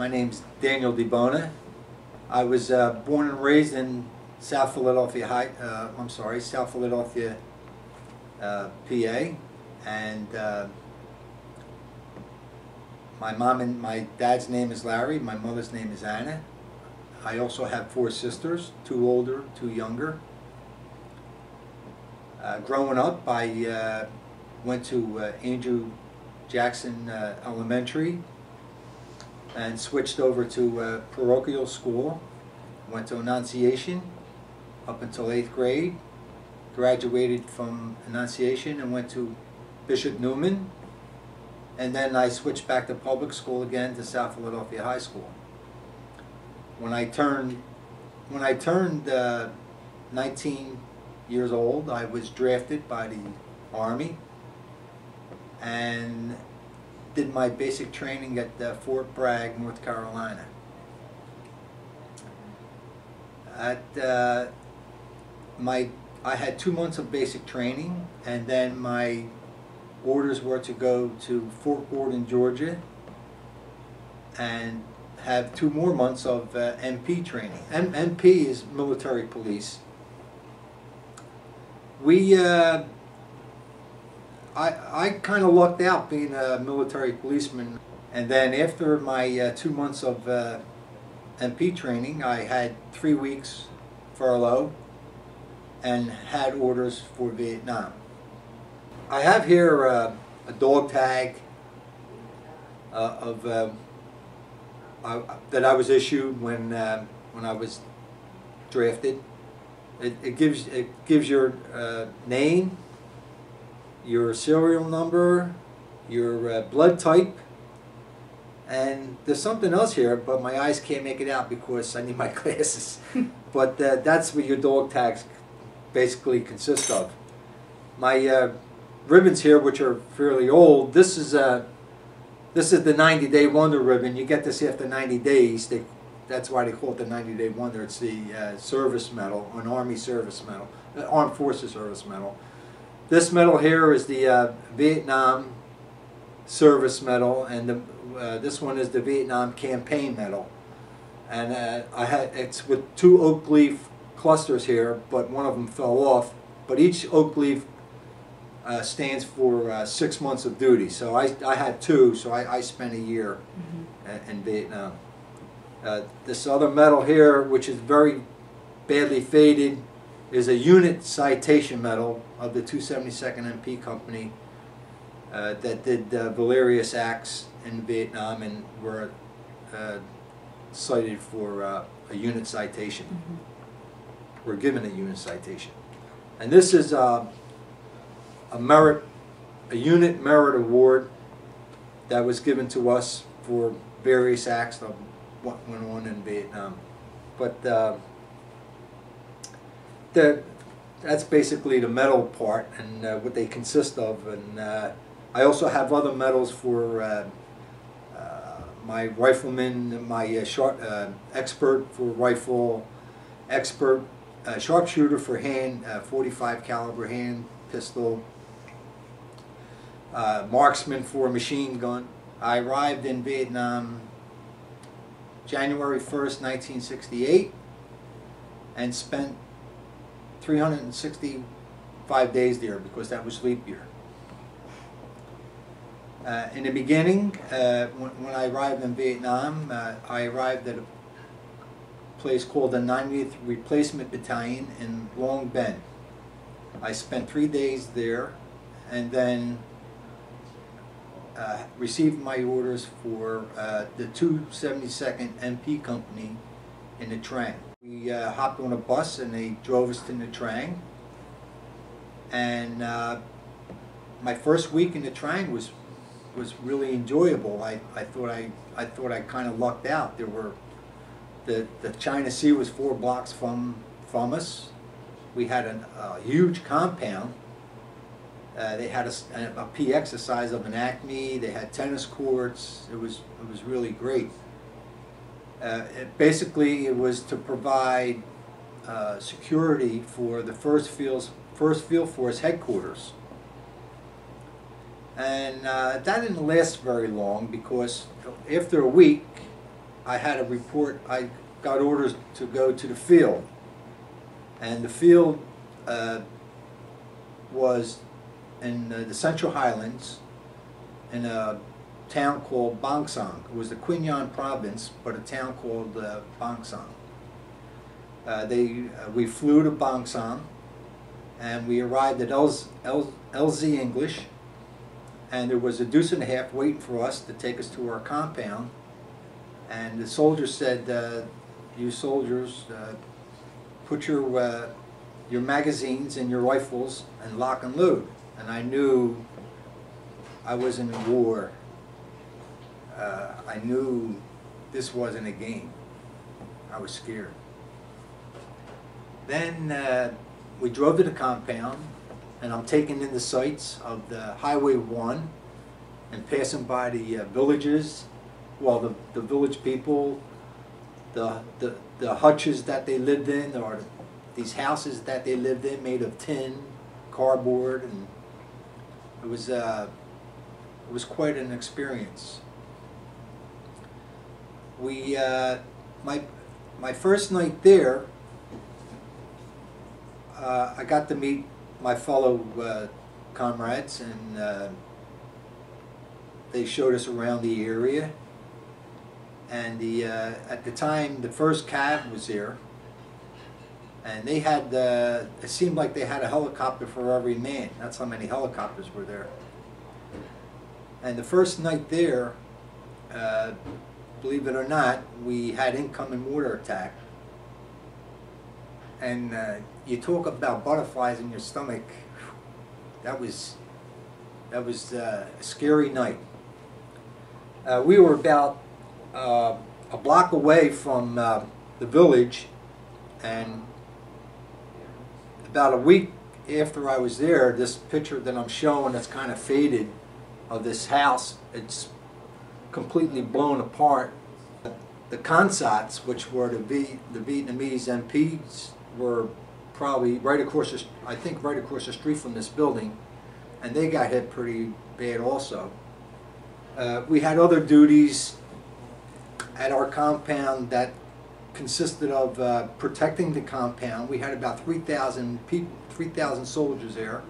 My name's Daniel DiBona. I was born and raised in South Philadelphia, PA, and my mom and my dad's name is Larry. My mother's name is Anna. I also have 4 sisters, 2 older, 2 younger. Growing up, I went to Andrew Jackson Elementary and switched over to parochial school. Went to Annunciation up until 8th grade. Graduated from Annunciation and went to Bishop Newman. And then I switched back to public school again to South Philadelphia High School. When I turned 19 years old, I was drafted by the Army and did my basic training at Fort Bragg, North Carolina. I had 2 months of basic training, and then my orders were to go to Fort Gordon, Georgia, and have 2 more months of MP training. MP is military police. I kind of lucked out being a military policeman, and then after my 2 months of MP training, I had 3 weeks furlough and had orders for Vietnam. I have here a dog tag that I was issued when I was drafted. It gives your name, your serial number, your blood type, and there's something else here, but my eyes can't make it out because I need my glasses. But that's what your dog tags basically consist of. My ribbons here, which are fairly old, this is the 90-day wonder ribbon. You get this after 90 days. That's why they call it the 90-day wonder. It's the service medal, an Army service medal, Armed Forces service medal. This medal here is the Vietnam service medal, and this one is the Vietnam campaign medal. And it's with 2 oak leaf clusters here, but one of them fell off. But each oak leaf stands for 6 months of duty. So I had 2, so I spent a year in Vietnam. This other medal here, which is very badly faded, is a unit citation medal of the 272nd MP Company that did valerious acts in Vietnam and were cited for a unit citation. Were given a unit citation. And this is a unit merit award that was given to us for various acts of what went on in Vietnam. But that's basically the medal part and what they consist of. And I also have other medals for my rifleman, my expert for rifle, expert sharpshooter for hand 45 caliber hand pistol, marksman for machine gun. I arrived in Vietnam January 1st, 1968, and spent 365 days there because that was leap year. In the beginning, when I arrived in Vietnam, I arrived at a place called the 90th Replacement Battalion in Long Bend. I spent 3 days there, and then received my orders for the 272nd MP Company in Nha Trang. We hopped on a bus and they drove us to Nha Trang, and my first week in Nha Trang was really enjoyable. I thought I kind of lucked out. There were the China Sea was 4 blocks from us. We had a huge compound. They had a PX the size of an Acme. They had tennis courts. It was really great. Basically, it was to provide security for the First Field Force headquarters. And that didn't last very long because after a week, I had a report. I got orders to go to the field, and the field was in the Central Highlands in a town called Bangsang. It was the Quy Nhon province, but a town called Bangsang. We flew to Bangsang, and we arrived at LZ English, and there was a deuce and a half waiting for us to take us to our compound. And the soldier said, "You soldiers, put your magazines in your rifles and lock and load." And I knew I was in war. I knew this wasn't a game. I was scared. Then we drove to the compound, and I'm taking in the sights of the Highway 1 and passing by the villages, well, the village people, the hutches that they lived in, or these houses that they lived in made of tin, cardboard, and it was quite an experience. My first night there, I got to meet my fellow comrades, and they showed us around the area. And at the time, the first cab was there, and they had it seemed like they had a helicopter for every man. That's how many helicopters were there. And the first night there, believe it or not, we had incoming mortar attack. And you talk about butterflies in your stomach. That was a scary night. We were about a block away from the village, and about a week after I was there, this picture that I'm showing that's kind of faded of this house, it's completely blown apart. The Consats, which were the Vietnamese MPs, were probably right across the, I think right across the street from this building, and they got hit pretty bad also. We had other duties at our compound that consisted of protecting the compound. We had about 3,000 people, 3,000 soldiers there.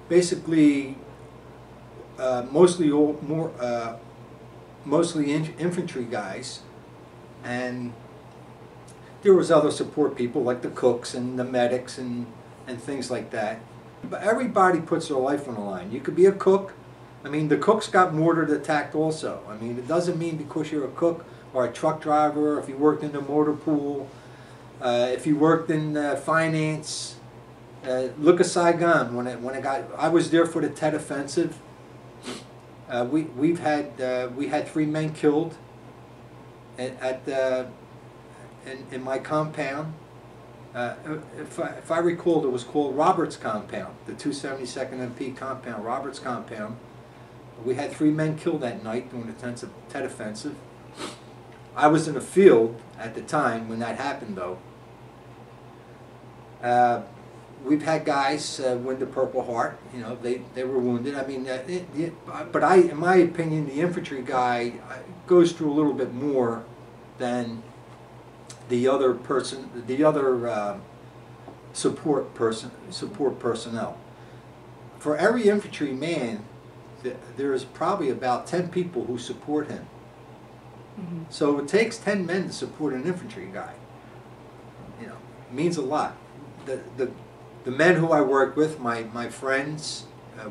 Basically, mostly infantry guys, and there was other support people like the cooks and the medics and things like that. But everybody puts their life on the line. You could be a cook. I mean, the cooks got mortar attacked also. I mean, it doesn't mean because you're a cook or a truck driver, if you worked in the motor pool, if you worked in finance. Look at Saigon when it got. I was there for the Tet Offensive. We had 3 men killed in my compound. If I recall, it was called Roberts Compound, the 272nd MP compound, Roberts Compound. We had 3 men killed that night during the Tet Offensive. I was in the field at the time when that happened, though. We've had guys win the Purple Heart. You know, they were wounded. I mean, but in my opinion, the infantry guy goes through a little bit more than the other person, the other support personnel. For every infantry man, there's probably about 10 people who support him. Mm-hmm. So it takes 10 men to support an infantry guy. You know, it means a lot. The men who I worked with, my friends, I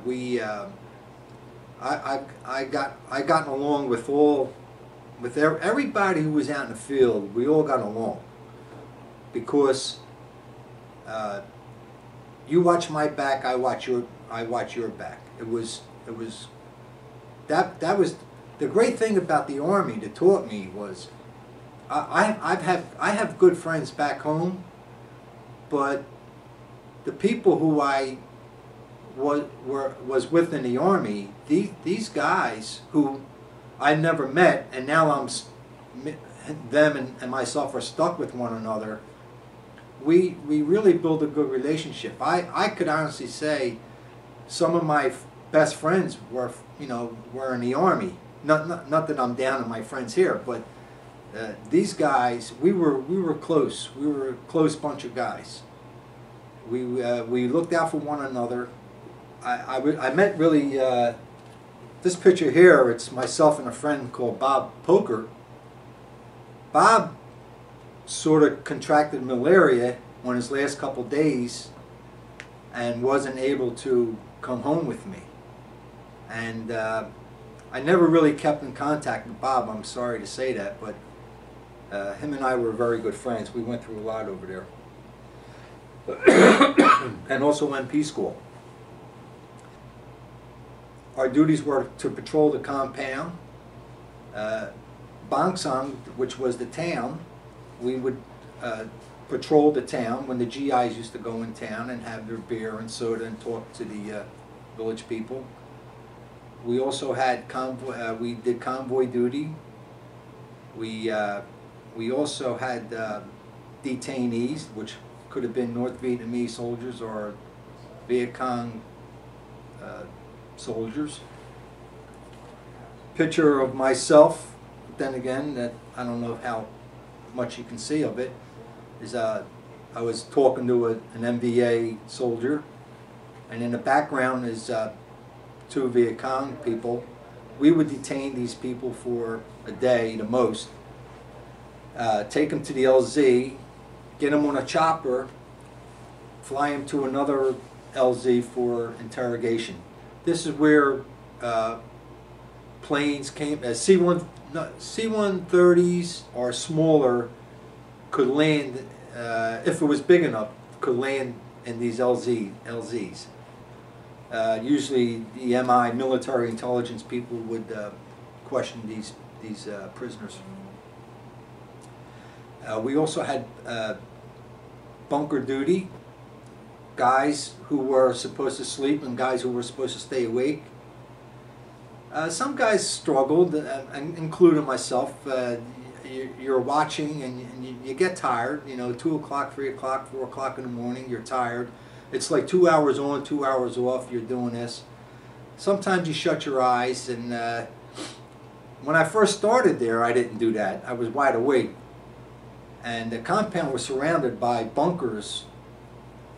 got along with everybody who was out in the field. We all got along because you watch my back, I watch your back. It was that was the great thing about the Army that taught me was I have good friends back home, but the people who I was with in the Army, these guys who I never met, and now them and myself are stuck with one another. We really build a good relationship. I could honestly say some of my best friends were in the Army. Not that I'm down on my friends here, but these guys, we were close. We were a close bunch of guys. We looked out for one another. I met really, this picture here, it's myself and a friend called Bob Poker. Bob sort of contracted malaria on his last couple days and wasn't able to come home with me. And I never really kept in contact with Bob, I'm sorry to say that, but him and I were very good friends. We went through a lot over there. And also MP school. Our duties were to patrol the compound. Bangsang, which was the town, we would patrol the town when the GIs used to go in town and have their beer and soda and talk to the village people. We also had convoy. We did convoy duty. We also had detainees, which could have been North Vietnamese soldiers or Viet Cong soldiers. Picture of myself, then again, that I don't know how much you can see of it, is I was talking to an MVA soldier, and in the background is two Viet Cong people. We would detain these people for a day, the most, take them to the LZ, get them on a chopper, fly them to another LZ for interrogation. This is where planes came, C-130s or smaller could land, if it was big enough, could land in these LZs. Usually the MI, military intelligence people, would question these prisoners. We also had bunker duty, guys who were supposed to sleep and guys who were supposed to stay awake. Some guys struggled, including myself. You're watching and you get tired, you know, 2 o'clock, 3 o'clock, 4 o'clock in the morning, you're tired. It's like 2 hours on, 2 hours off, you're doing this. Sometimes you shut your eyes, and when I first started there, I didn't do that. I was wide awake. And the compound was surrounded by bunkers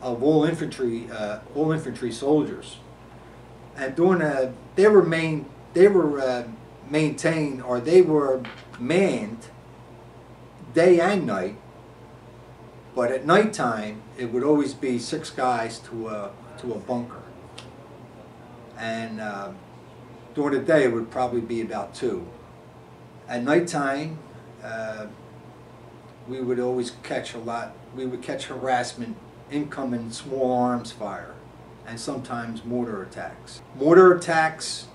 of all infantry soldiers. And during they were maintained, or they were manned day and night. But at nighttime, it would always be 6 guys to a bunker, and during the day it would probably be about 2. At nighttime, we would always catch a lot. We would catch harassment, incoming small arms fire, and sometimes mortar attacks. Mortar attacks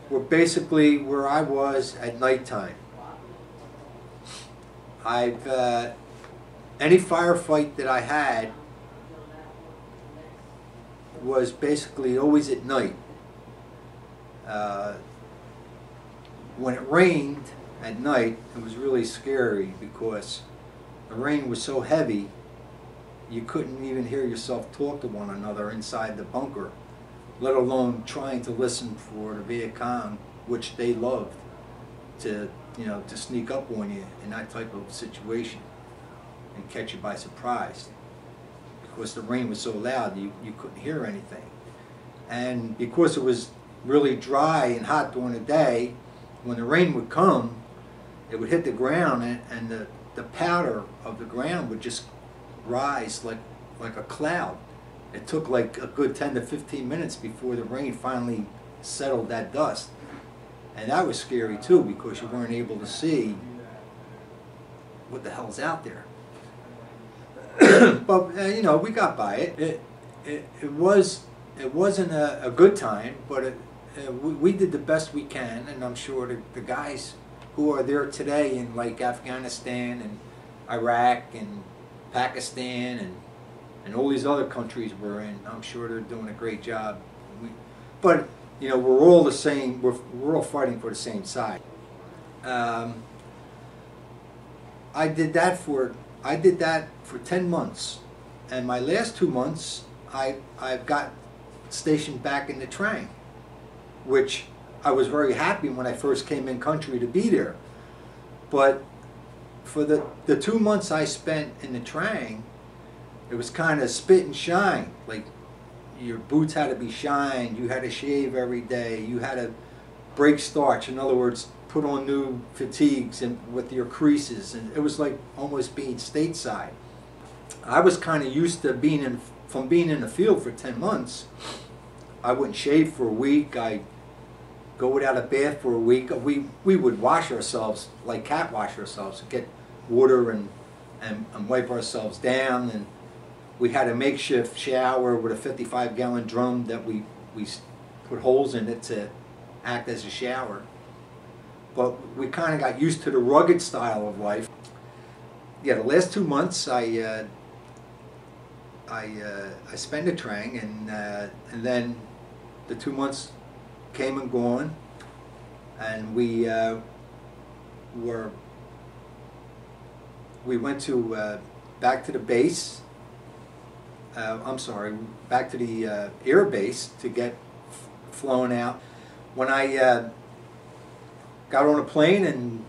were basically where I was at nighttime. Any firefight that I had was basically always at night. When it rained at night, it was really scary because the rain was so heavy you couldn't even hear yourself talk to one another inside the bunker, let alone trying to listen for the Viet Cong, which they loved to, you know, to sneak up on you in that type of situation and catch you by surprise, because the rain was so loud you couldn't hear anything. And because it was really dry and hot during the day, when the rain would come, it would hit the ground, and the powder of the ground would just rise like a cloud. It took like a good 10 to 15 minutes before the rain finally settled that dust. And that was scary too, because you weren't able to see what the hell's out there. But you know, we got by it. It wasn't a good time, but we did the best we can, and I'm sure the guys who are there today in like Afghanistan and Iraq and Pakistan and all these other countries we're in, I'm sure they're doing a great job. But you know, we're all the same. We're all fighting for the same side. I did that for 10 months, and my last 2 months I got stationed back in the Trang, which I was very happy when I first came in country to be there. But for the 2 months I spent in the Trang, it was kind of spit and shine. Like, your boots had to be shined, you had to shave every day, you had to break starch. In other words, put on new fatigues and with your creases, and it was like almost being stateside. I was kind of used to being in the field for 10 months. I wouldn't shave for a week. I'd go without a bath for a week. We would wash ourselves, like cat wash ourselves, get water and wipe ourselves down. And we had a makeshift shower with a 55-gallon drum that we put holes in it to act as a shower. But we kind of got used to the rugged style of life. Yeah, the last 2 months I spent in Trang, and then the 2 months came and gone, and we went to back to the base. I'm sorry, back to the air base to get flown out. When I got on a plane, and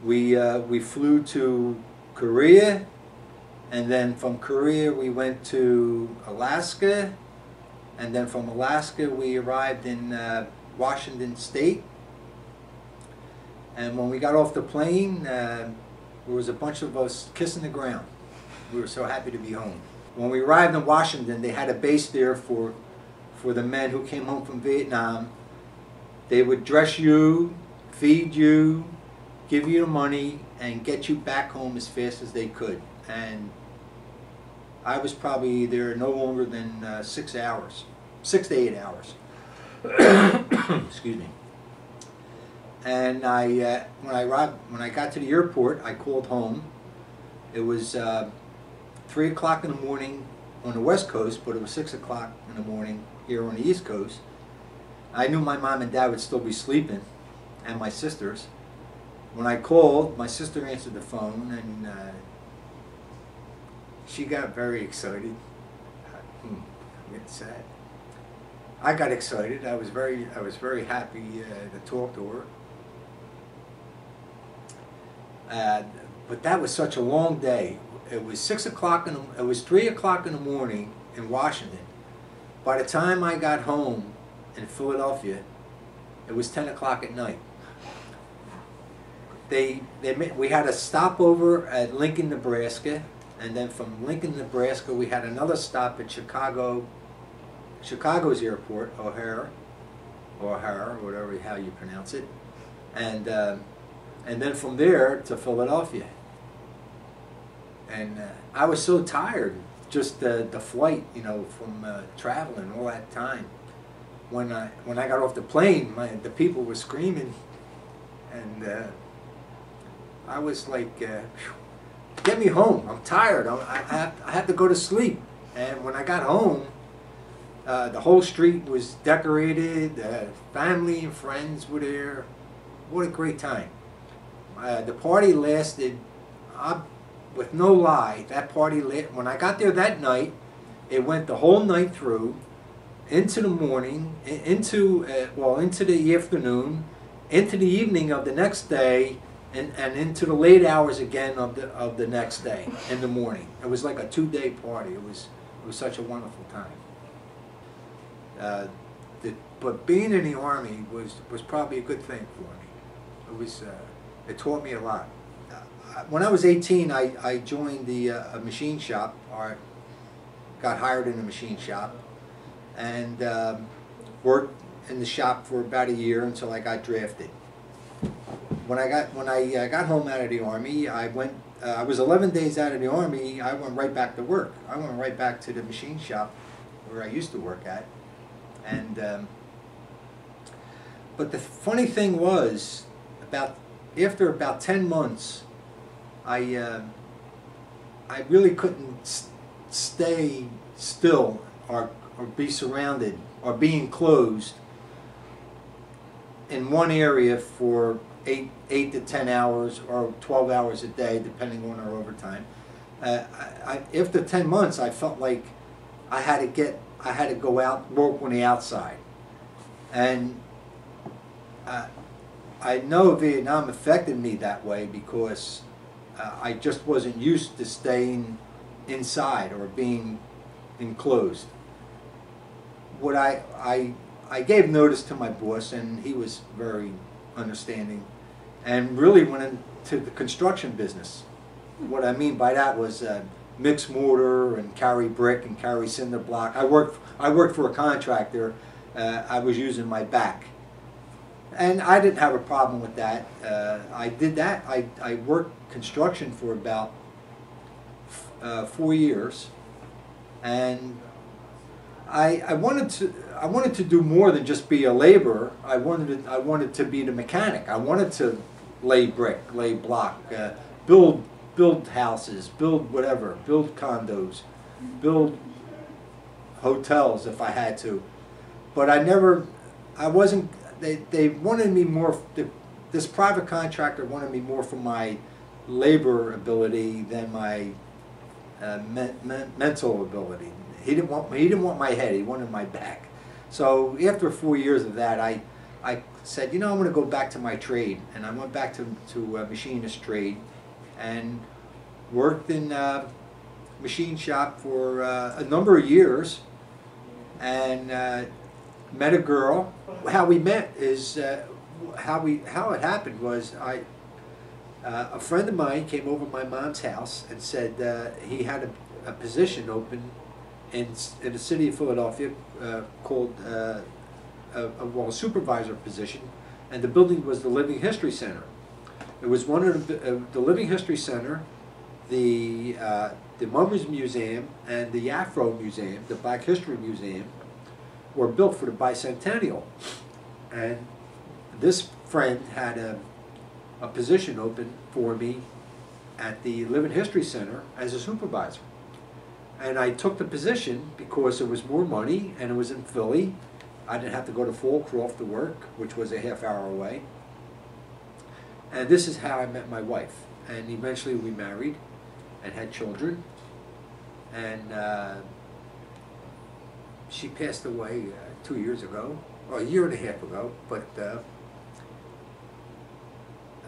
we flew to Korea, and then from Korea we went to Alaska, and then from Alaska we arrived in Washington State. And when we got off the plane, there was a bunch of us kissing the ground. We were so happy to be home. When we arrived in Washington, they had a base there for the men who came home from Vietnam. They would dress you, feed you, give you the money, and get you back home as fast as they could. And I was probably there no longer than 6 hours, 6 to 8 hours. Excuse me. And when I got to the airport, I called home. It was 3 o'clock in the morning on the West Coast, but it was 6 o'clock in the morning here on the East Coast. I knew my mom and dad would still be sleeping, and my sisters. When I called, my sister answered the phone, and she got very excited. I'm getting sad. I got excited. I was very happy to talk to her. But that was such a long day. It was 6 o'clock it was 3 o'clock in the morning in Washington. By the time I got home in Philadelphia, it was 10 o'clock at night. We had a stopover at Lincoln, Nebraska, and then from Lincoln, Nebraska, we had another stop at Chicago's airport, O'Hare, whatever how you pronounce it, and then from there to Philadelphia. And I was so tired, just the flight, you know, from traveling all that time. When I got off the plane, the people were screaming, and I was like, get me home, I'm tired, I have to go to sleep. And when I got home, the whole street was decorated, family and friends were there. What a great time. The party lasted, with no lie, that party, when I got there that night, it went the whole night through, into the morning, into the afternoon, into the evening of the next day, and into the late hours again of the next day in the morning. It was like a 2-day party. It was such a wonderful time. But being in the Army was probably a good thing for me. It taught me a lot. When I was 18, I joined a machine shop, or got hired in a machine shop, and worked in the shop for about a year until I got drafted. When I got home out of the Army, I was 11 days out of the Army. I went right back to work. I went right back to the machine shop where I used to work at. And but the funny thing was, after about 10 months, I really couldn't stay still or be surrounded or be enclosed in one area for 8 to 10 hours or 12 hours a day, depending on our overtime. After 10 months, I felt like I had to go out and work on the outside. And I know Vietnam affected me that way because I just wasn't used to staying inside or being enclosed. What I gave notice to my boss, and he was very understanding, and really went into the construction business. What I mean by that was mix mortar and carry brick and carry cinder block. I worked for a contractor. I was using my back, and I didn't have a problem with that. I did that. I worked construction for about 4 years, and I wanted to do more than just be a laborer. I wanted to be the mechanic. I wanted to lay brick, lay block, build houses, build whatever, build condos, build hotels if I had to. But I wasn't, they wanted me more, this private contractor wanted me more for my labor ability than my mental ability. He didn't want my head, he wanted my back. So after 4 years of that, I said, you know, I'm going to go back to my trade. And I went back to a machinist trade and worked in a machine shop for a number of years, and met a girl. How we met is, how it happened was a friend of mine came over to my mom's house and said he had a position open in the city of Philadelphia called a supervisor position, and the building was the Living History Center. It was one of the Living History Center, the Mummies Museum, and the Afro Museum, the Black History Museum, were built for the bicentennial. And this friend had a position open for me at the Living History Center as a supervisor. And I took the position because it was more money and it was in Philly. I didn't have to go to Fallcroft to work, which was a half-hour away. And this is how I met my wife. And eventually we married and had children. And she passed away 2 years ago, or a year and a half ago. But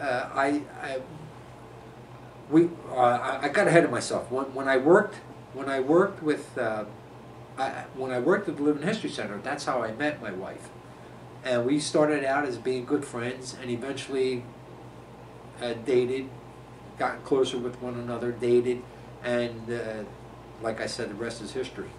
I got ahead of myself. When I worked at the Living History Center, that's how I met my wife. And we started out as being good friends, and eventually dated, got closer with one another, dated, and like I said, the rest is history.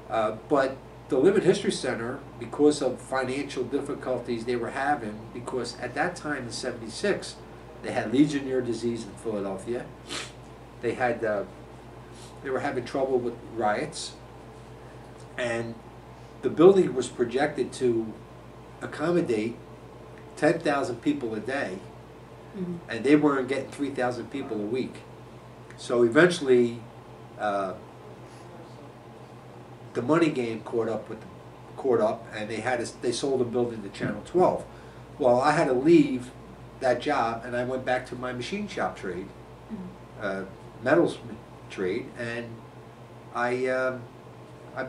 But the Living History Center, because of financial difficulties they were having, because at that time in '76, they had Legionnaire disease in Philadelphia. They were having trouble with riots, and the building was projected to accommodate 10,000 people a day, and they weren't getting 3,000 people a week. So eventually, the money game caught up, and they sold the building to Channel 12. Well, I had to leave that job, and I went back to my machine shop trade, metals trade, and I've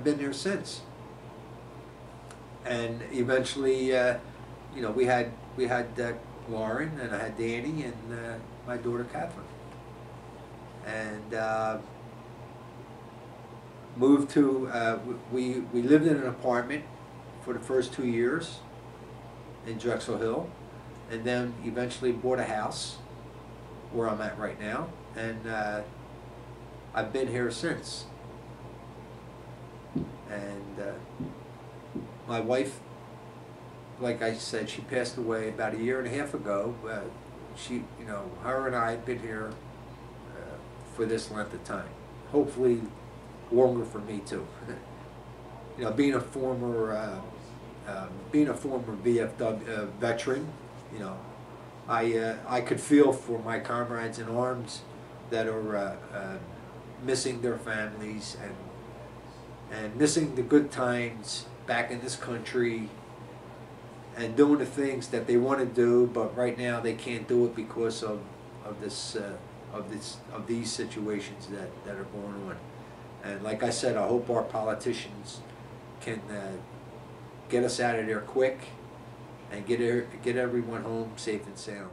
been there since. And eventually, you know, we had Lauren, and I had Danny, and my daughter Catherine, and moved to. We lived in an apartment for the first 2 years in Drexel Hill, and then eventually bought a house where I'm at right now, and I've been here since. And my wife, like I said, she passed away about a year and a half ago. Her and I have been here for this length of time. Hopefully, longer for me too. You know, being a former VFW veteran, you know, I could feel for my comrades in arms that are missing their families and missing the good times back in this country and doing the things that they want to do, but right now they can't do it because of these situations that are going on. And like I said, I hope our politicians can get us out of there quick and get everyone home safe and sound.